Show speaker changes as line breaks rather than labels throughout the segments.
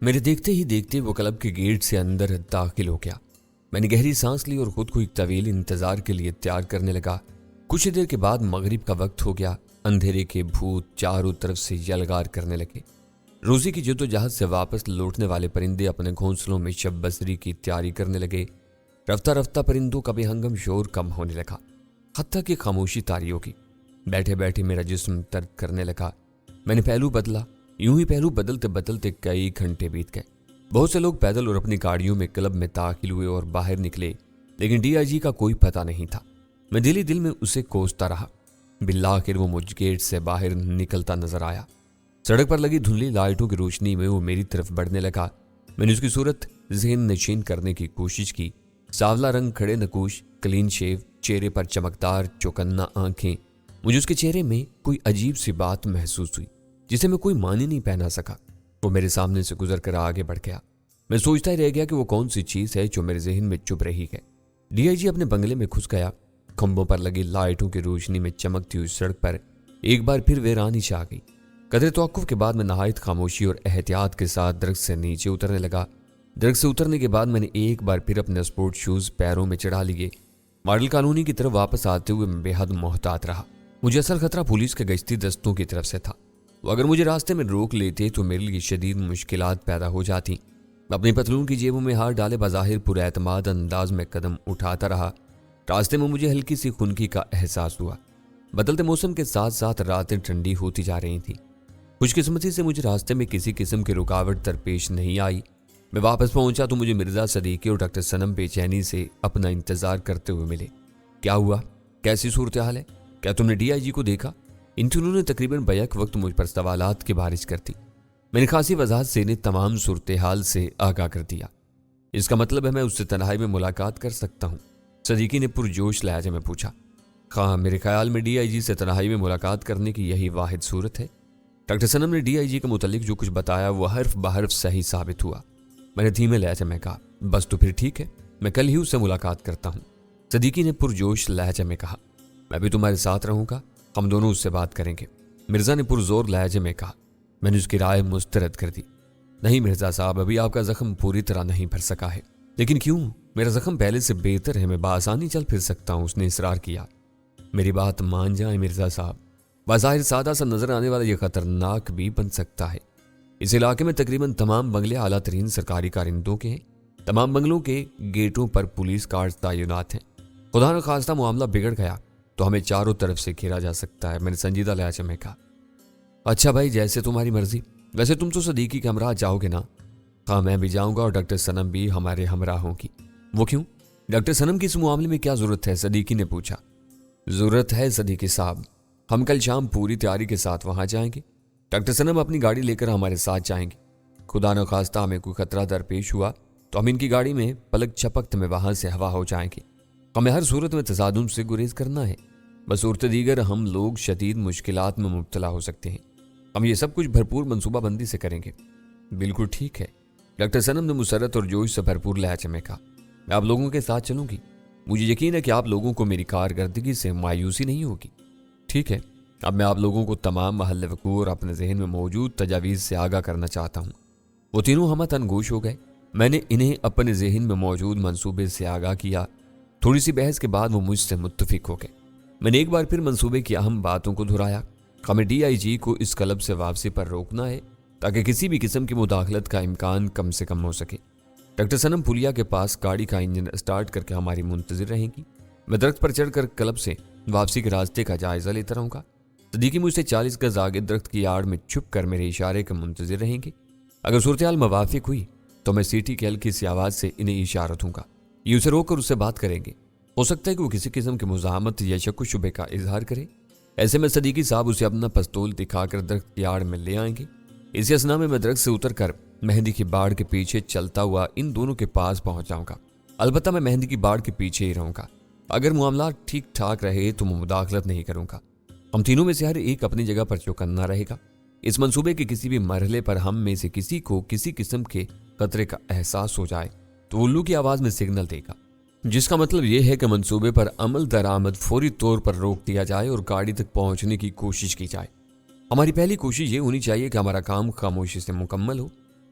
میرے دیکھتے ہی دیکھتے وہ کلب کے گیٹ سے اندر داخل ہو گیا۔ میں نے گہری سانس لی اور خود کو ایک طویل انتظار کے لیے تیار کرنے لگا۔ کچھ دیر کے بعد مغرب کا وقت ہو گیا۔ اندھیرے کے بھوت چاروں طرف سے یلغار کرنے لگے۔ روزی کی جدوجہد سے واپس لوٹنے والے پرندے اپنے گھونسلوں میں شب بسری کی تیاری کرنے لگے۔ رفتہ رفتہ پرندوں کا بے ہنگم شور کم ہونے لگا، حتیٰ کہ خاموشی طاری ہو گئی۔ بیٹھے بیٹھے میرا جسم درد کرنے لگا۔ میں نے پہلو بدلا۔ یوں ہی پہلو بدلتے بدلتے کئی گھنٹے بیت گئے۔ بہت سے لوگ پیدل اور اپنی گاڑیوں میں کلب میں داخل ہوئے اور باہر نکلے، لیکن ڈی آئی جی کا کوئی پتہ نہیں تھا۔ میں دل ہی دل میں اسے کوستا رہا۔ بالآخر وہ مجھ گیٹ سے باہر نکلتا نظر آیا۔ سڑک پر لگی دھندلی لائٹوں کی روشنی میں وہ میری طرف بڑھنے لگا۔ میں نے اس کی صورت ذہن نشین کرنے کی کوشش کی۔ سانولا رنگ، کھڑے نکوش، کلین شیو، چہرے پر چمکدار چوکنا آنکھیں۔ مجھے اس کے چہرے میں کوئی عجیب سی بات محسوس ہوئی جسے میں کوئی معنی نہیں پہنا سکا۔ وہ میرے سامنے سے گزر کر آگے بڑھ گیا۔ میں سوچتا ہی رہ گیا کہ وہ کون سی چیز ہے جو میرے ذہن میں چپ رہی ہے۔ ڈی آئی جی اپنے بنگلے میں گھس گیا۔ کھمبوں پر لگی لائٹوں کی روشنی میں چمکتی ہوئی سڑک پر ایک بار پھر ویرانی چھا گئی۔ قدرے توقف کے بعد میں نہایت خاموشی اور احتیاط کے ساتھ درخت سے نیچے اترنے لگا۔ درخت سے اترنے کے بعد میں نے ایک بار پھر اپنے اسپورٹ شوز پیروں میں چڑھا لیے۔ ماڈل کالونی کی طرف واپس آتے ہوئے میں بے حد محتاط رہا۔ مجھے اصل خطرہ پولیس کے گشتی دستوں کی طرف سے تھا۔ وہ اگر مجھے راستے میں روک لیتے تو میرے لیے شدید مشکلات پیدا ہو جاتی۔ اپنی پتلون کی جیبوں میں ہاتھ ڈالے بظاہر پر اعتماد انداز میں قدم اٹھاتا رہا۔ راستے میں مجھے ہلکی سی خنکی کا احساس ہوا۔ بدلتے موسم کے ساتھ ساتھ راتیں ٹھنڈی ہوتی جا رہی تھیں۔ خوش قسمتی سے مجھے راستے میں کسی قسم کی رکاوٹ درپیش نہیں آئی۔ میں واپس پہنچا تو مجھے مرزا صدیقی اور ڈاکٹر صنم بے چینی سے اپنا انتظار کرتے ہوئے ملے۔ کیا ہوا؟ کیسی صورتحال ہے؟ کیا تم نے ڈی آئی جی کو دیکھا؟ ان تینوں نے تقریباً بیک وقت مجھ پر سوالات کی بارش کر دی۔ میں نے خاصی وضاحت سے انہیں تمام صورتحال سے آگاہ کر دیا۔ اس کا مطلب ہے میں اس سے تنہائی میں ملاقات کر سکتا ہوں؟ صدیقی نے پرجوش لہجے میں پوچھا۔ ہاں، میرے خیال میں ڈی آئی جی سے تنہائی میں ملاقات کرنے کی یہی واحد صورت ہے۔ ڈاکٹر صنم نے ڈی آئی جی کے متعلق جو کچھ بتایا وہ حرف بحرف صحیح ثابت ہوا۔ میں نے دھیمے لہجے میں کہا، بس تو پھر ٹھیک ہے، میں کل ہی اس سے ملاقات کرتا ہوں۔ صدیقی نے پرجوش لہجے میں کہا، میں بھی تمہارے ساتھ رہوں گا، ہم دونوں اس سے بات کریں گے۔ مرزا نے پرزور لہجے میں کہا۔ میں نے اس کی رائے مسترد کر دی۔ نہیں مرزا صاحب، ابھی آپ کا زخم پوری طرح نہیں بھر سکا ہے۔ لیکن کیوں؟ میرا زخم پہلے سے بہتر ہے، میں بآسانی چل پھر سکتا ہوں، اس نے اصرار کیا۔ میری بات مان جائیں مرزا صاحب، بظاہر سادہ سا نظر آنے والا یہ خطرناک بھی بن سکتا ہے۔ اس علاقے میں تقریباً تمام بنگلے اعلیٰ ترین سرکاری کارندوں کے ہیں۔ تمام بنگلوں کے گیٹوں پر پولیس کارڈز تعینات ہیں۔ خدا نہ خواستہ معاملہ بگڑ گیا تو ہمیں چاروں طرف سے گھیرا جا سکتا ہے، میں نے سنجیدہ لہجے میں کہا۔ اچھا بھائی، جیسے تمہاری مرضی۔ ویسے تم تو صدیقی کے ہمراہ جاؤ گے نا؟ ہاں، میں بھی جاؤں گا اور ڈاکٹر صنم بھی ہمارے ہمراہ ہوں گی۔ وہ کیوں؟ ڈاکٹر صنم کی اس معاملے میں کیا ضرورت ہے؟ صدیقی نے پوچھا۔ ضرورت ہے صدیقی صاحب، ہم کل شام پوری تیاری کے ساتھ وہاں جائیں گے۔ ڈاکٹر صنم اپنی گاڑی لے کر ہمارے ساتھ جائیں گے۔ خدا نہ خواستہ ہمیں کوئی خطرہ درپیش ہوا تو ہم ان کی گاڑی میں پلک چھپکت میں وہاں سے ہوا ہو جائیں گے۔ ہمیں ہر صورت میں تصادم سے گریز کرنا ہے، بصورت دیگر ہم لوگ شدید مشکلات میں مبتلا ہو سکتے ہیں۔ ہم یہ سب کچھ بھرپور منصوبہ بندی سے کریں گے۔ بالکل ٹھیک ہے، ڈاکٹر صنم نے مسرت اور جوش سے بھرپور لہجے میں کہا۔ میں آپ لوگوں کے ساتھ چلوں گی، مجھے یقین ہے کہ آپ لوگوں کو میری کارکردگی سے مایوسی نہیں ہوگی۔ ٹھیک ہے، اب میں آپ لوگوں کو تمام محل وقوع اور اپنے ذہن میں موجود تجاویز سے آگاہ کرنا چاہتا ہوں۔ وہ تینوں ہم تن گوش ہو گئے۔ میں نے انہیں اپنے ذہن میں موجود منصوبے سے آگاہ کیا۔ تھوڑی سی بحث کے بعد وہ مجھ سے متفق ہو گئے۔ میں نے ایک بار پھر منصوبے کی اہم باتوں کو دہرایا۔ ہمیں ڈی آئی جی کو اس کلب سے واپسی پر روکنا ہے تاکہ کسی بھی قسم کی مداخلت کا امکان کم سے کم ہو سکے۔ ڈاکٹر صنم پلیا کے پاس گاڑی کا انجن اسٹارٹ کر کے ہماری منتظر رہیں گی۔ میں درخت پر چڑھ کر کلب سے واپسی کے راستے کا جائزہ لیتا رہوں گا۔ صدیقی مجھ سے 40 گز آگے درخت کی آڑ میں چھپ کر میرے اشارے کے منتظر رہیں گے۔ اگر صورتحال موافق ہوئی تو میں سیٹی کی ہلکی سی آواز سے انہیں اشارہ دوں گا، یہ اسے روک کر اس سے بات کریں گے۔ ہو سکتا ہے کہ وہ کسی قسم کی مزاحمت یا شک و شبے کا اظہار کرے۔ ایسے میں صدیقی صاحب اسے اپنا پستول دکھا کر درخت کی آڑ میں لے آئیں گے۔ اسی اثنا میں درخت سے اتر کر مہندی کی باڑ کے پیچھے چلتا ہوا ان دونوں کے پاس پہنچ جاؤں گا۔ البتہ میں مہندی کی باڑ کے پیچھے ہی رہوں گا۔ اگر معاملات ٹھیک ٹھاک رہے تو میں مداخلت نہیں کروں گا۔ ہم تینوں میں سے ہر ایک اپنی جگہ پر چوکنا رہے گا۔ اس منصوبے کے کسی بھی مرحلے پر ہم میں سے کسی کو کسی قسم کے خطرے کا احساس ہو جائے تو الو کی آواز میں سگنل دے گا، جس کا مطلب یہ ہے کہ منصوبے پر عمل درآمد فوری طور پر روک دیا جائے اور گاڑی تک پہنچنے کی کوشش کی جائے۔ ہماری پہلی کوشش یہ ہونی چاہیے کہ ہمارا کام خاموشی سے مکمل ہو۔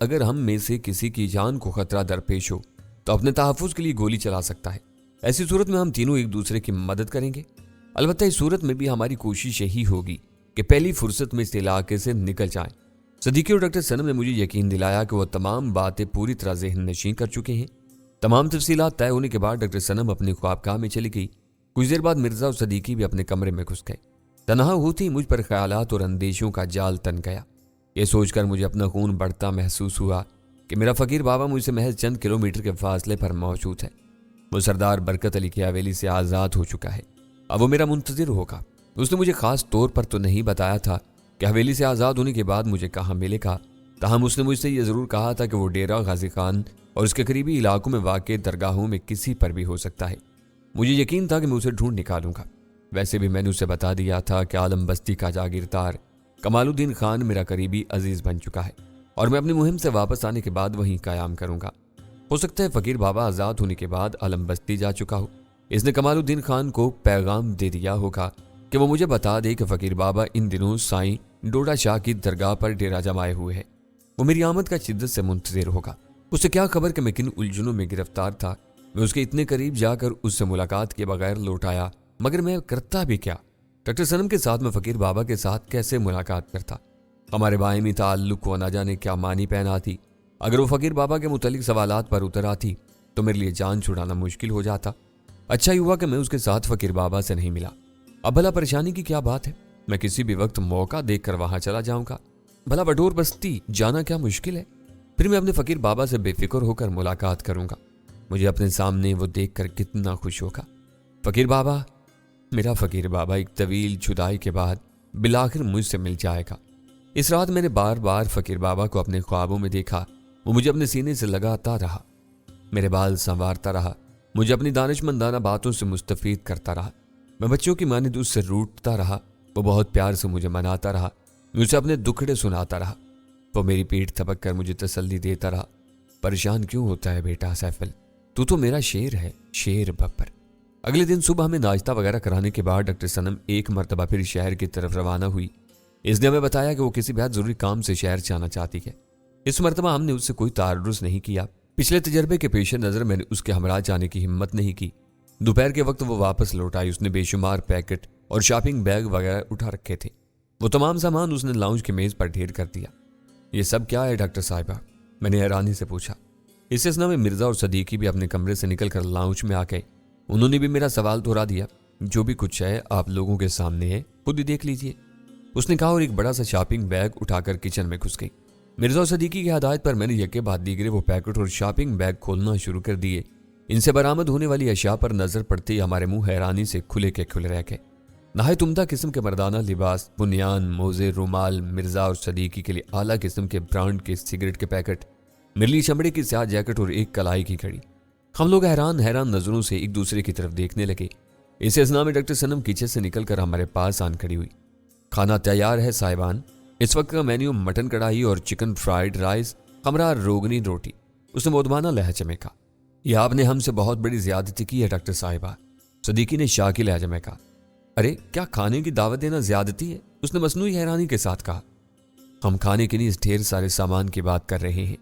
اگر ہم میں سے کسی کی جان کو خطرہ درپیش ہو تو اپنے تحفظ کے لیے گولی چلا سکتا ہے۔ ایسی صورت میں ہم تینوں ایک دوسرے کی مدد کریں گے۔ البتہ اس صورت میں بھی ہماری کوشش یہی ہوگی کہ پہلی فرصت میں اس علاقے سے نکل جائیں۔ صدیقی اور ڈاکٹر صنم نے مجھے یقین دلایا کہ وہ تمام باتیں پوری طرح ذہن نشین کر چکے ہیں۔ تمام تفصیلات طے ہونے کے بعد ڈاکٹر صنم اپنے خوابگاہ میں چلی گئی۔ کچھ دیر بعد مرزا اور صدیقی بھی اپنے کمرے میں گھس گئے۔ تنہا ہوتی مجھ پر خیالات اور اندیشوں کا جال تن گیا۔ یہ سوچ کر مجھے اپنا خون بڑھتا محسوس ہوا کہ میرا فقیر بابا مجھ سے محض چند کلومیٹر کے فاصلے پر موجود ہے۔ وہ سردار برکت علی کی حویلی سے آزاد ہو چکا ہے۔ اب وہ میرا منتظر ہوگا۔ اس نے مجھے خاص طور پر تو نہیں بتایا تھا کہ حویلی سے آزاد ہونے کے بعد مجھے کہاں ملے گا، تاہم اس نے مجھ سے یہ ضرور کہا تھا کہ وہ ڈیرہ غازی خان اور اس کے قریبی علاقوں میں واقع درگاہوں میں کسی پر بھی ہو سکتا ہے۔ مجھے یقین تھا کہ میں اسے ڈھونڈ نکالوں گا۔ ویسے بھی میں نے اسے بتا دیا تھا کہ عالم بستی کا جاگیردار کمال الدین خان میرا قریبی عزیز بن چکا ہے اور میں اپنی مہم سے واپس آنے کے بعد وہیں قیام کروں گا۔ ہو سکتا ہے فقیر بابا آزاد ہونے کے بعد عالم بستی جا چکا ہو۔ اس نے کمال الدین خان کو پیغام دے دیا ہوگا کہ وہ مجھے بتا دے کہ فقیر بابا ان دنوں سائیں ڈوڈا شاہ کی درگاہ پر ڈیرہ جمائے ہوئے ہے۔ وہ میری آمد کا شدت سے منتظر ہوگا۔ اسے کیا خبر کہ میں کن الجھنوں میں گرفتار تھا۔ میں اس کے اتنے قریب جا کر اس سے ملاقات کے بغیر لوٹ آیا، مگر میں کرتا بھی کیا؟ ڈاکٹر صنم کے ساتھ میں فقیر بابا کے ساتھ کیسے ملاقات کرتا؟ ہمارے باہمی تعلق کو نہ جانے کیا معنی پہناتی۔ اگر وہ فقیر بابا کے متعلق سوالات پر اتر آتی تو میرے لیے جان چھڑانا مشکل ہو جاتا۔ اچھا ہی ہوا کہ میں اس کے ساتھ فقیر بابا سے نہیں ملا۔ اب بھلا پریشانی کی کیا بات ہے؟ میں کسی بھی وقت موقع دیکھ کر وہاں چلا جاؤں گا۔ بھلا وڈور بستی جانا کیا مشکل ہے؟ پھر میں اپنے فقیر بابا سے بے فکر ہو کر ملاقات کروں گا۔ مجھے اپنے سامنے وہ دیکھ کر کتنا خوش ہوگا۔ فقیر بابا، میرا فقیر بابا ایک طویل جدائی کے بعد بالآخر مجھ سے مل جائے گا۔ اس رات میں نے بار بار فقیر بابا کو اپنے خوابوں میں دیکھا۔ وہ مجھے اپنے سینے سے لگاتا رہا، میرے بال سنوارتا رہا، مجھے اپنی دانشمندانہ باتوں سے مستفید کرتا رہا۔ میں بچوں کی مانند اس سے روٹتا رہا۔ وہ بہت پیار سے مجھے مناتا رہا، مجھے اپنے دکھڑے سناتا رہا۔ وہ میری پیٹھ تھپک کر مجھے تسلی دیتا رہا۔ پریشان کیوں ہوتا ہے بیٹا سیفل؟ تو میرا شیر ہے، شیر ببر۔ اگلے دن صبح ہمیں ناشتہ وغیرہ کرانے کے بعد ڈاکٹر صنم ایک مرتبہ پھر شہر کی طرف روانہ ہوئی۔ اس نے ہمیں بتایا کہ وہ کسی بہت ضروری کام سے شہر جانا چاہتی ہے۔ اس مرتبہ ہم نے اس سے کوئی تعارض نہیں کیا۔ پچھلے تجربے کے پیش نظر میں نے اس کے ہمراہ جانے کی ہمت نہیں کی۔ دوپہر کے وقت وہ واپس لوٹ آئی۔ اس نے بے شمار پیکٹ اور شاپنگ بیگ وغیرہ اٹھا رکھے تھے۔ وہ تمام سامان اس نے لاؤنج کی میز پر ڈھیر کر دیا۔ یہ سب کیا ہے ڈاکٹر صاحبہ؟ میں نے حیرانی سے پوچھا۔ اس اسنا میں مرزا اور صدیقی بھی اپنے کمرے سے نکل کر لاؤنج میں آ گئے۔ انہوں نے بھی میرا سوال دہرا دیا۔ جو بھی کچھ ہے آپ لوگوں کے سامنے ہے، خود ہی دیکھ لیجئے، اس نے کہا اور ایک بڑا سا شاپنگ بیگ اٹھا کر کچن میں گھس گئی۔ مرزا اور صدیقی کی ہدایت پر میں نے یکے بعد دیگرے وہ پیکٹ اور شاپنگ بیگ کھولنا شروع کر دیے۔ ان سے برآمد ہونے والی اشیاء پر نظر پڑتے ہی ہمارے منہ حیرانی سے کھلے کے کھلے رہ گئے۔ نہایت عمدہ قسم کے مردانہ لباس، بنیان، موزے، رومال، مرزا اور صدیقی کے لیے اعلیٰ قسم کے برانڈ کے سگریٹ کے پیکٹ، میرے لیے چمڑے کی سیاہ جیکٹ اور ایک کلائی کی گھڑی۔ ہم لوگ حیران نظروں سے ایک دوسرے کی طرف دیکھنے لگے۔ اس اثنا میں ڈاکٹر صنم کچن سے نکل کر ہمارے پاس آن کھڑی ہوئی۔ کھانا تیار ہے صاحبان۔ اس وقت کا مینیو مٹن کڑھائی اور چکن فرائیڈ رائس، ہمراہ روگنی روٹی، اس نے مودبانہ لہجے میں کہا۔ یہ آپ نے ہم سے بہت بڑی زیادتی کی ہے ڈاکٹر صاحبہ، صدیقی نے شاکی لہجے میں کہا۔ ارے کیا کھانے کی دعوت دینا زیادتی ہے؟ اس نے مصنوعی حیرانی کے ساتھ کہا۔ ہم کھانے کے لیے اس ڈھیر سارے سامان کی بات کر رہے ہیں،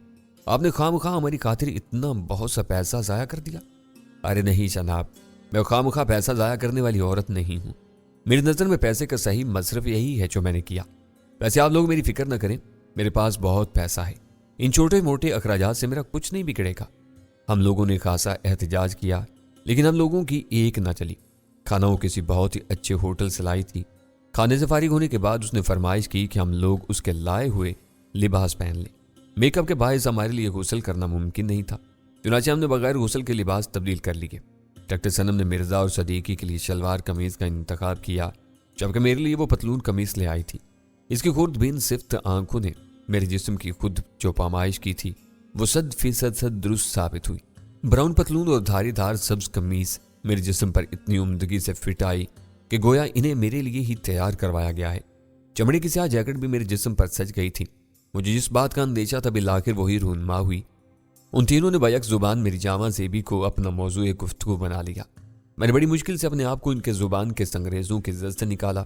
آپ نے خواہ ہماری خاطر اتنا بہت سا پیسہ ضائع کر دیا؟ ارے نہیں جناب، میں خواہ پیسہ ضائع کرنے والی عورت نہیں ہوں۔ میری نظر میں پیسے کا صحیح مصرف یہی ہے جو میں نے کیا۔ ویسے آپ لوگ میری فکر نہ کریں، میرے پاس بہت پیسہ ہے، ان چھوٹے موٹے اخراجات سے میرا کچھ نہیں بگڑے گا۔ ہم لوگوں نے خاصا احتجاج کیا، لیکن ہم لوگوں کی ایک نہ چلی۔ کھانا وہ کسی بہت ہی اچھے ہوٹل سے لائی تھی۔ کھانے سے فارغ ہونے کے بعد اس نے فرمائش کی کہ ہم لوگ اس کے لائے ہوئے لباس پہن لیں۔ میک اپ کے باعث ہمارے لیے غسل کرنا ممکن نہیں تھا، چنانچہ ہم نے بغیر غسل کے لباس تبدیل کر لیے۔ ڈاکٹر صنم نے مرزا اور صدیقی کے لیے شلوار قمیض کا انتخاب کیا، جبکہ میرے لیے وہ پتلون قمیض لے آئی تھی۔ اس کی خرد بین صفت آنکھوں نے میرے جسم کی خود جو پامائش کی تھی وہ 100% درست ثابت ہوئی۔ براؤن پتلون اور دھاری دھار سبز قمیض میرے جسم پر اتنی عمدگی سے فٹ آئی کہ گویا انہیں میرے لیے ہی تیار کروایا گیا ہے۔ چمڑے کی سیاہ جیکٹ بھی میرے جسم پر سج گئی تھی۔ مجھے جس بات کا اندیشہ تھا بالآخر وہی رونما ہوئی۔ ان تینوں نے بیک زبان میری جامع زیبی کو اپنا موضوع گفتگو بنا لیا۔ میں نے بڑی مشکل سے اپنے آپ کو ان کے زبان کے سنگریزوں کی زد سے نکالا۔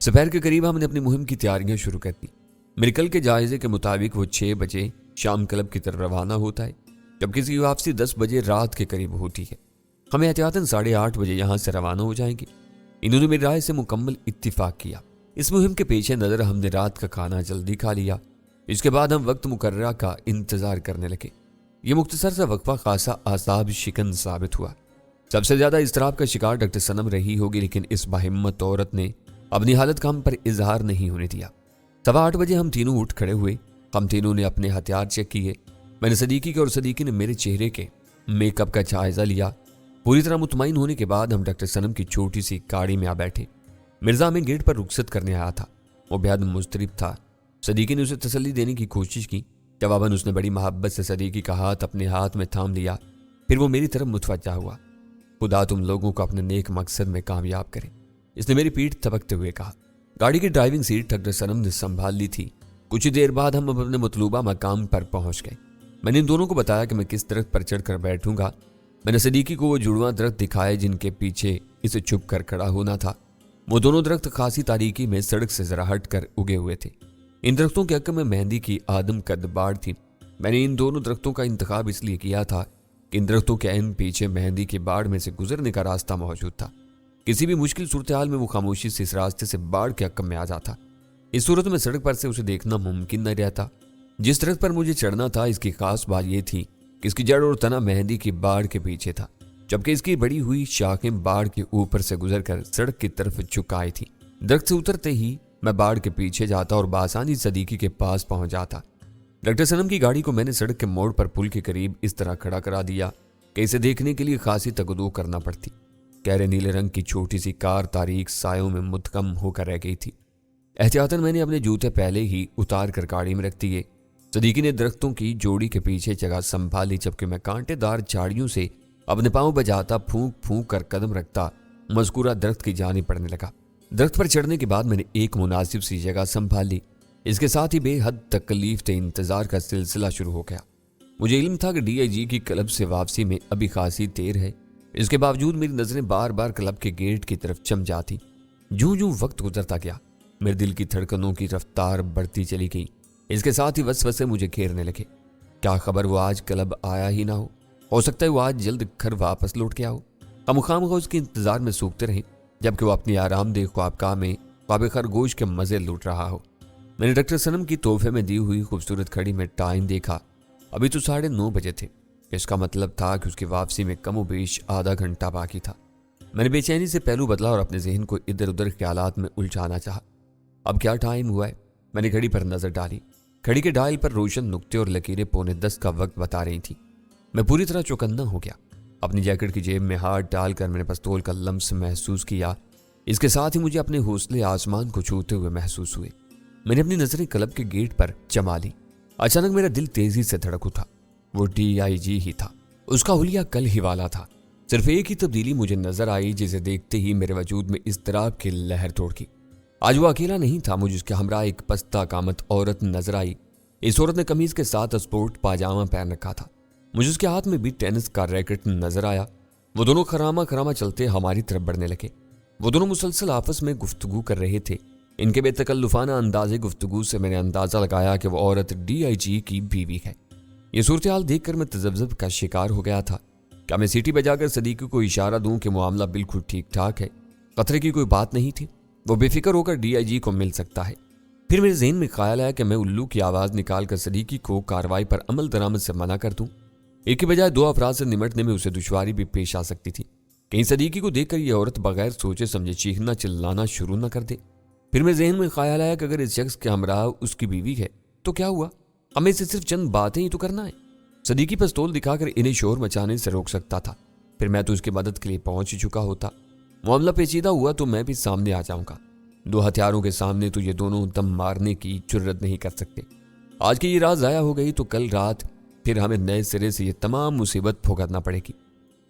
دوپہر کے قریب ہم نے اپنی مہم کی تیاریاں شروع کر دی۔ میرے کے جائزے کے مطابق وہ 6 بجے شام کلب کی طرف روانہ ہوتا ہے، جبکہ اس کی واپسی 10 بجے رات کے قریب ہوتی ہے۔ ہم احتیاطاً 8:30 بجے یہاں سے روانہ ہو جائیں گے۔ انہوں نے میری رائے سے مکمل اتفاق کیا۔ اس مہم کے پیش نظر ہم نے رات کا کھانا جلدی کھا لیا۔ اس کے بعد ہم وقت مقررہ کا انتظار کرنے لگے۔ یہ مختصر سا وقفہ خاصا اعصاب شکن ثابت ہوا۔ سب سے زیادہ اضطراب کا شکار ڈاکٹر صنم رہی ہوگی، لیکن اس باہمت عورت نے اپنی حالت کا ہم پر اظہار نہیں ہونے دیا۔ 8:15 بجے ہم تینوں اٹھ کھڑے ہوئے۔ ہم تینوں نے اپنے ہتھیار چیک کیے۔ میں نے صدیقی کے اور صدیقی نے میرے چہرے کے میک اپ کا جائزہ لیا۔ پوری طرح مطمئن ہونے کے بعد ہم ڈاکٹر صنم کی چھوٹی سی گاڑی میں آ بیٹھے۔ مرزا ہمیں گیٹ پر رخصت کرنے آیا تھا۔ وہ بے حد مضطرب تھا۔ صدیقی نے اسے تسلی دینے کی کوشش کی۔ جواباً اس نے بڑی محبت سے صدیقی کا ہاتھ اپنے ہاتھ میں تھام لیا، پھر وہ میری طرف متوجہ ہوا۔ خدا تم لوگوں کو اپنے نیک مقصد میں کامیاب کرے، اس نے میری پیٹھ تھپکتے ہوئے کہا۔ گاڑی کی ڈرائیونگ سیٹ ڈاکٹر صنم نے سنبھال لی تھی۔ کچھ دیر بعد ہم اپنے مطلوبہ مقام پر پہنچ گئے۔ میں نے ان دونوں کو بتایا کہ میں کس درخت پر چڑھ کر بیٹھوں گا۔ میں نے صدیقی کو وہ جڑواں درخت دکھائے جن کے پیچھے اسے چھپ کر کھڑا ہونا تھا۔ وہ دونوں درخت خاصی تاریکی میں سڑک سے ذرا ہٹ کر اگے ہوئے تھے۔ ان درختوں کے حق میں مہندی کی آدم قد باڑ تھی۔ میں نے ان دونوں درختوں کا انتخاب اس لیے کیا تھا کہ ان درختوں کے عین پیچھے مہندی کی باڑ میں سے گزرنے کا راستہ موجود تھا۔ کسی بھی مشکل صورتحال میں وہ خاموشی سے اس راستے سے باڑ کے حق میں آ جاتا۔ اس صورت میں سڑک پر سے اسے دیکھنا ممکن نہ رہتا۔ جس درخت پر مجھے چڑھنا تھا اس کی خاص بات یہ تھی کہ اس کی جڑ اور تنا مہندی کی باڑ کے پیچھے تھا، جبکہ اس کی بڑی ہوئی شاخیں باڑ کے اوپر سے گزر کر سڑک کی طرف جھکائی تھی۔ درخت سے اترتے ہی میں باڑ کے پیچھے جاتا اور بآسانی صدیقی کے پاس پہنچ جاتا۔ ڈاکٹر صنم کی گاڑی کو میں نے سڑک کے موڑ پر پل کے قریب اس طرح کھڑا کرا دیا کہ اسے دیکھنے کے لیے خاصی تگدو کرنا پڑتی۔ گہرے نیلے رنگ کی چھوٹی سی کار تاریک سایوں میں مدغم ہو کر رہ گئی تھی۔ احتیاطاً میں نے اپنے جوتے پہلے ہی اتار کر گاڑی میں رکھ دیے۔ صدیقی نے درختوں کی جوڑی کے پیچھے جگہ سنبھالی، جبکہ میں کانٹے دار جھاڑیوں سے اپنے پاؤں بجاتا پھونک پھونک کر قدم رکھتا مذکورہ درخت کی جانب پڑنے لگا۔ درخت پر چڑھنے کے بعد میں نے ایک مناسب سی جگہ سنبھال لی۔ اس کے ساتھ ہی بے حد تکلیف دہ انتظار کا سلسلہ شروع ہو گیا۔ مجھے علم تھا کہ ڈی آئی جی کی کلب سے واپسی میں ابھی خاصی دیر ہے۔ اس کے باوجود میری نظریں بار بار کلب کے گیٹ کی طرف چم جاتی۔ جوں جوں وقت گزرتا گیا میرے دل کی دھڑکنوں کی رفتار بڑھتی چلی گئی۔ اس کے ساتھ ہی وسوسے مجھے گھیرنے لگے۔ کیا خبر وہ آج کلب آیا ہی نہ ہو سکتا ہے وہ آج جلد گھر واپس لوٹ کے آؤ۔ ہم خامخواہ اس کے انتظار میں سوکھتے رہیں جبکہ وہ اپنی آرام دہ خوابگاہ میں خواب خرگوش کے مزے لوٹ رہا ہو۔ میں نے ڈاکٹر صنم کی تحفے میں دی ہوئی خوبصورت گھڑی میں ٹائم دیکھا۔ ابھی تو 9:30 بجے تھے۔ اس کا مطلب تھا کہ اس کی واپسی میں کم و بیش آدھا گھنٹہ باقی تھا۔ میں نے بے چینی سے پہلو بدلا اور اپنے ذہن کو ادھر ادھر خیالات میں الجھانا چاہا۔ اب کیا ٹائم ہوا ہے؟ میں نے گھڑی پر نظر ڈالی۔ گھڑی کے ڈائل پر روشن نقطے اور لکیریں 9:45 کا وقت بتا رہی تھیں۔ میں پوری طرح چوکنا ہو گیا۔ اپنی جیکٹ کی جیب میں ہاتھ ڈال کر میں نے پستول کا لمس محسوس کیا۔ اس کے ساتھ ہی مجھے اپنے حوصلے آسمان کو چھوتے ہوئے محسوس ہوئے۔ میں نے اپنی نظریں کلب کے گیٹ پر جما لی۔ اچانک میرا دل تیزی سے دھڑک اٹھا۔ وہ ڈی آئی جی ہی تھا۔ اس کا حلیہ کل ہی والا تھا۔ صرف ایک ہی تبدیلی مجھے نظر آئی جسے دیکھتے ہی میرے وجود میں اضطراب کی لہر توڑ گئی۔ آج وہ اکیلا نہیں تھا، مجھے اس کے ہمراہ ایک پستہ قامت عورت نظر آئی۔ اس عورت نے قمیض کے ساتھ اسپورٹ پاجامہ پہن رکھا تھا۔ مجھے اس کے ہاتھ میں بھی ٹینس کا ریکٹ نظر آیا۔ وہ دونوں خراما چلتے ہماری طرف بڑھنے لگے۔ وہ دونوں مسلسل آپس میں گفتگو کر رہے تھے۔ ان کے بے تکلفانہ انداز گفتگو سے میں نے اندازہ لگایا کہ وہ عورت ڈی آئی جی کی بیوی ہے۔ یہ صورتحال دیکھ کر میں تذبذب کا شکار ہو گیا تھا۔ کیا میں سیٹی بجا کر صدیقی کو اشارہ دوں کہ معاملہ بالکل ٹھیک ٹھاک ہے، خطرے کی کوئی بات نہیں تھی، وہ بے فکر ہو کر ڈی آئی جی کو مل سکتا ہے؟ پھر میرے ذہن میں خیال آیا کہ میں الو کی آواز نکال کر صدیقی کو کارروائی پر عمل درآمد سے منع کر دوں۔ ایک کی بجائے 2 افراد سے نمٹنے میں اسے دشواری بھی پیش آ سکتی تھی۔ کہیں صدیقی کو دیکھ کر یہ عورت بغیر سوچے سمجھے چیخنا چلانا شروع نہ کر دے۔ پھر میرے ذہن میں خیال آیا کہ اگر اس شخص کے ہمراہ اس کی بیوی ہے تو کیا ہوا، ہمیں اسے صرف چند باتیں ہی تو کرنا ہے۔ صدیقی پستول دکھا کر انہیں شور مچانے سے روک سکتا تھا، پھر میں تو اس کی مدد کے لیے پہنچ ہی چکا ہوتا۔ معاملہ پیچیدہ ہوا تو میں بھی سامنے آ جاؤں گا۔ 2 ہتھیاروں کے سامنے تو یہ دونوں دم مارنے کی جرت نہیں کر سکتے۔ آج کی یہ رات ضائع ہو گئی تو کل رات پھر ہمیں نئے سرے سے یہ تمام مصیبت بھگتنا پڑے گی۔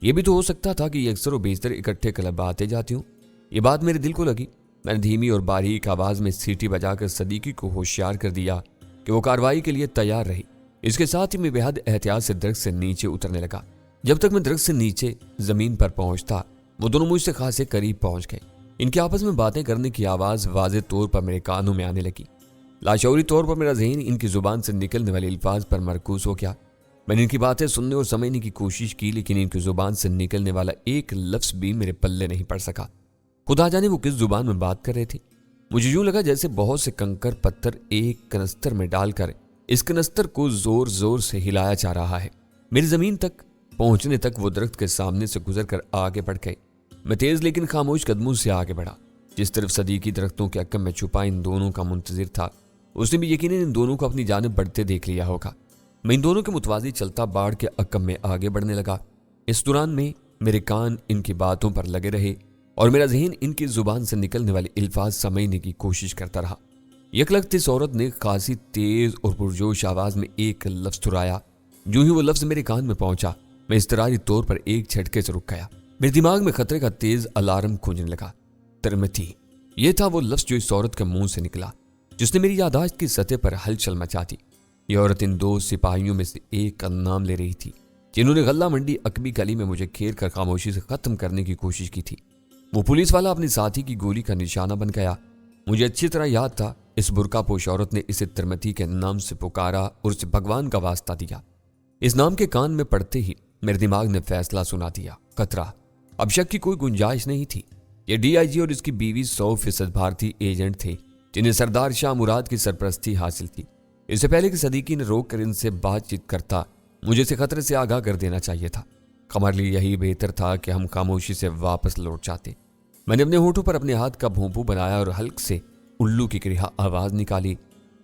یہ بھی تو ہو سکتا تھا کہ یہ اکثر و بیشتر اکٹھے کلب آتے جاتی ہوں۔ یہ بات میرے دل کو لگی۔ میں نے دھیمی اور باریک آواز میں سیٹی بجا کر صدیقی کو ہوشیار کر دیا کہ وہ کارروائی کے لیے تیار رہی۔ اس کے ساتھ ہی میں بے حد احتیاط سے درخت سے نیچے اترنے لگا۔ جب تک میں درخت سے نیچے زمین پر پہنچتا وہ دونوں مجھ سے خاصے قریب پہنچ گئے۔ ان کے آپس میں باتیں کرنے کی آواز واضح طور پر میرے کانوں میں آنے لگی۔ لاشعوری طور پر میرا ذہن ان کی زبان سے نکلنے والے الفاظ پر مرکوز ہو گیا۔ میں نے ان کی باتیں سننے اور سمجھنے کی کوشش کی، لیکن ان کی زبان سے نکلنے والا ایک لفظ بھی میرے پلے نہیں پڑ سکا۔ خدا جانے وہ کس زبان میں بات کر رہے تھے۔ مجھے یوں لگا جیسے بہت سے کنکر پتھر ایک کنستر میں ڈال کر اس کنستر کو زور زور سے ہلایا جا رہا ہے۔ میری زمین تک پہنچنے تک وہ درخت کے سامنے سے گزر کر آگے بڑھ گئے۔ میں تیز لیکن خاموش قدموں سے آگے بڑھا۔ جس طرف صدیقی درختوں کے عقب میں چھپا ان دونوں کا منتظر تھا، اس نے بھی یقیناً ان دونوں کو اپنی جانب بڑھتے دیکھ لیا ہوگا۔ میں ان دونوں کے متوازی چلتا باڑ کے عقب میں آگے بڑھنے لگا۔ اس دوران میں میرے کان ان کی باتوں پر لگے رہے اور میرا ذہن ان کی زبان سے نکلنے والے الفاظ سمجھنے کی کوشش کرتا رہا۔ یکلخت اس عورت نے خاصی تیز اور پرجوش آواز میں ایک لفظ دہرایا۔ جو ہی وہ لفظ میرے کان میں پہنچا، میں اضطراری طور پر ایک جھٹکے سے رک گیا۔ میرے دماغ میں خطرے کا تیز الارم گونجنے لگا۔ ترمتی، یہ تھا وہ لفظ جو اس عورت کے منہ سے نکلا، جس نے میری یادداشت کی سطح پر ہلچل مچا دی۔ یہ عورت ان دو سپاہیوں میں سے ایک کا نام لے رہی تھی، جنہوں نے غلہ منڈی عقبی گلی میں مجھے گھیر کر خاموشی سے ختم کرنے کی کوشش کی تھی۔ وہ پولیس والا اپنی ساتھی کی گولی کا نشانہ بن گیا۔ مجھے اچھی طرح یاد تھا اس برقع پوش عورت نے اسے ترمتی کے نام سے پکارا اور اسے بھگوان کا واسطہ دیا۔ اس نام کے کان میں پڑتے ہی میرے دماغ نے فیصلہ سنا دیا۔ خطرہ، اب شک کی کوئی گنجائش نہیں تھی۔ یہ ڈی آئی جی اور اس کی بیوی 100% بھارتی ایجنٹ تھے، جنہیں سردار شاہ مراد کی سرپرستی حاصل تھی۔ اس سے پہلے کہ صدیقی نے روک کر ان سے بات چیت کرتا، مجھے اسے خطرے سے آگاہ کر دینا چاہیے تھا۔ ہمارے لیے یہی بہتر تھا کہ ہم خاموشی سے واپس لوٹ جاتے۔ میں نے اپنے ہونٹوں پر اپنے ہاتھ کا بھونپو بنایا اور حلق سے الو کی کرہ آواز نکالی۔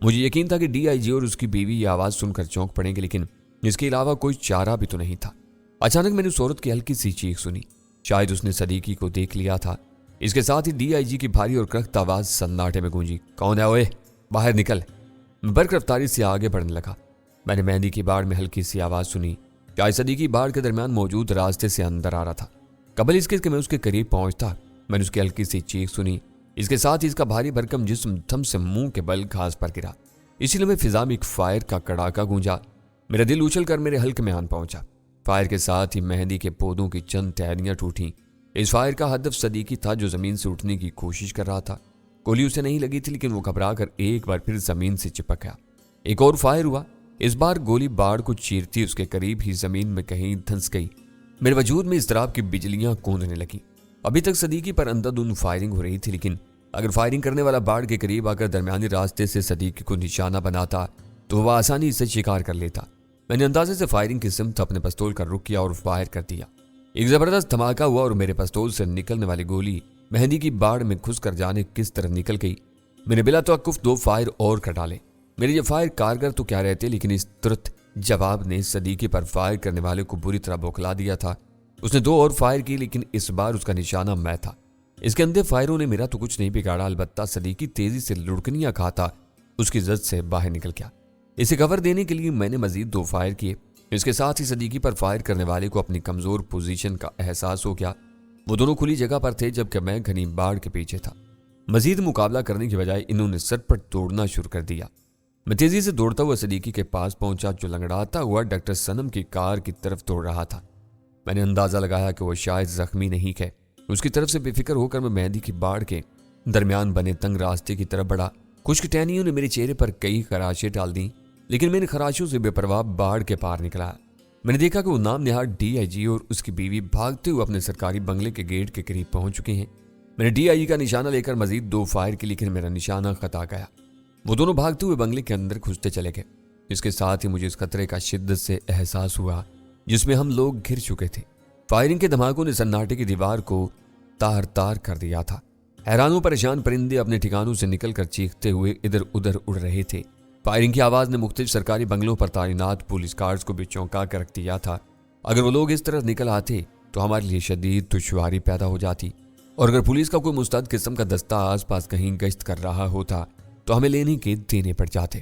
مجھے یقین تھا کہ ڈی آئی جی اور اس کی بیوی یہ آواز سن کر چونک پڑیں گے، لیکن اس کے علاوہ کوئی چارہ بھی تو نہیں تھا۔ اچانک میں نے اس عورت کی ہلکی سی چیخ سنی۔ شاید اس نے صدیقی کو دیکھ لیا تھا۔ اس کے ساتھ ہی ڈی آئی جی کی بھاری اور کرخت آواز سناٹے میں گونجی، کون ہے اوئے؟ باہر نکل۔ میں برق رفتاری سے آگے بڑھنے لگا۔ میں نے مہندی کی باڑ میں ہلکی سی آواز سنی۔ شاید صدیقی باڑ کے درمیان موجود راستے سے اندر آ رہا تھا۔ قبل اس کے کہ میں اس کے قریب پہنچتا، میں نے اس کی ہلکی سی چیخ سنی۔ اس کے ساتھ ہی اس کا بھاری بھرکم جسم تھم سے منہ کے بل گھاس پر گرا۔ اسی لمحے فضا میں ایک فائر کا کڑاکا گونجا۔ میرا دل اچھل کر میرے حلق میں آن پہنچا۔ فائر کے ساتھ ہی مہندی کے پودوں کی چند ٹہنیاں ٹوٹیں۔ اس فائر کا ہدف صدیقی تھا، جو زمین سے اٹھنے کی کوشش کر رہا تھا۔ گولی اسے نہیں لگی تھی، لیکن وہ گھبرا کر ایک بار پھر زمین سے چپک گیا۔ ایک اور فائر ہوا۔ اس بار گولی باڑ کو چیرتی اس کے قریب ہی زمین میں کہیں دھنس گئی۔ میرے وجود میں اضطراب کی بجلیاں کوندنے لگیں۔ ابھی تک صدیقی پر اندھادھند فائرنگ ہو رہی تھی، لیکن اگر فائرنگ کرنے والا باڑ کے قریب آ کر درمیانی راستے سے صدیقی کو نشانہ بناتا تو وہ آسانی سے شکار کر لیتا۔ میں نے اندازے سے فائرنگ کی سمت اپنے پستول کا رخ کیا اور فائر کر دیا۔ ایک زبردست دھماکہ ہوا اور میرے پستول سے نکلنے والی گولی مہندی کی باڑ میں گھس کر جانے کس طرح نکل گئی۔ میں نے بلا توقف 2 فائر اور کر ڈالے۔ میرے یہ فائر کارگر تو کیا رہتے، لیکن اس ترت جواب نے صدیقی پر فائر کرنے والے کو بری طرح بوکھلا دیا تھا۔ اس نے 2 اور فائر کی، لیکن اس بار اس کا نشانہ میں تھا۔ اس کے اندھے فائروں نے میرا تو کچھ نہیں بگاڑا، البتہ صدیقی تیزی سے لڑکنیاں کھاتا اس کی زد سے باہر نکل گیا۔ اسے کور دینے کے لیے میں نے مزید 2 فائر کیے۔ اس کے ساتھ ہی صدیقی پر فائر کرنے والے کو اپنی کمزور پوزیشن کا احساس ہو گیا۔ وہ دونوں کھلی جگہ پر تھے، جبکہ میں گھنی باڑ کے پیچھے تھا۔ مزید مقابلہ کرنے کی بجائے انہوں نے سرپٹ دوڑنا شروع کر دیا۔ میں تیزی سے دوڑتا ہوا صدیقی کے پاس پہنچا، جو لنگڑاتا ہوا ڈاکٹر صنم کی کار کی طرف دوڑ رہا تھا۔ میں نے اندازہ لگایا کہ وہ شاید زخمی نہیں ہے۔ اس کی طرف سے بے فکر ہو کر میں مہندی کی باڑ کے درمیان بنے تنگ راستے کی طرف بڑھا۔ خشک ٹہنیوں نے میرے چہرے پر کئی خراشیں ڈال دیں، لیکن میں نے خراشوں سے بے پرواہ باڑ کے پار نکلا۔ میں نے دیکھا کہ وہ نام نہاد ڈی آئی جی اور اس کی بیوی بھاگتے ہوئے اپنے سرکاری بنگلے کے گیٹ کے قریب پہنچ چکے ہیں۔ میں نے ڈی آئی جی کا نشانہ لے کر مزید 2 فائر کی، لیکن میرا نشانہ خطا گیا۔ وہ دونوں بھاگتے ہوئے بنگلے کے اندر گھستے چلے گئے۔ اس کے ساتھ ہی مجھے اس خطرے کا شدت سے احساس ہوا جس میں ہم لوگ گھر چکے تھے۔ فائرنگ کے دھماکوں نے سناٹے کی دیوار کو تار تار کر دیا تھا۔ حیران و پریشان پرندے اپنے ٹھکانوں سے نکل کر چیختے ہوئے ادھر ادھر اڑ رہے تھے۔ فائرنگ کی آواز نے مختلف سرکاری بنگلوں پر تعینات پولیس کارز کو بھی چونکا کر رکھ دیا تھا۔ اگر وہ لوگ اس طرح نکل آتے تو ہمارے لیے شدید دشواری پیدا ہو جاتی، اور اگر پولیس کا کوئی مستعد قسم کا دستہ آس پاس کہیں گشت کر رہا ہوتا تو ہمیں لینے کے دینے پڑ جاتے۔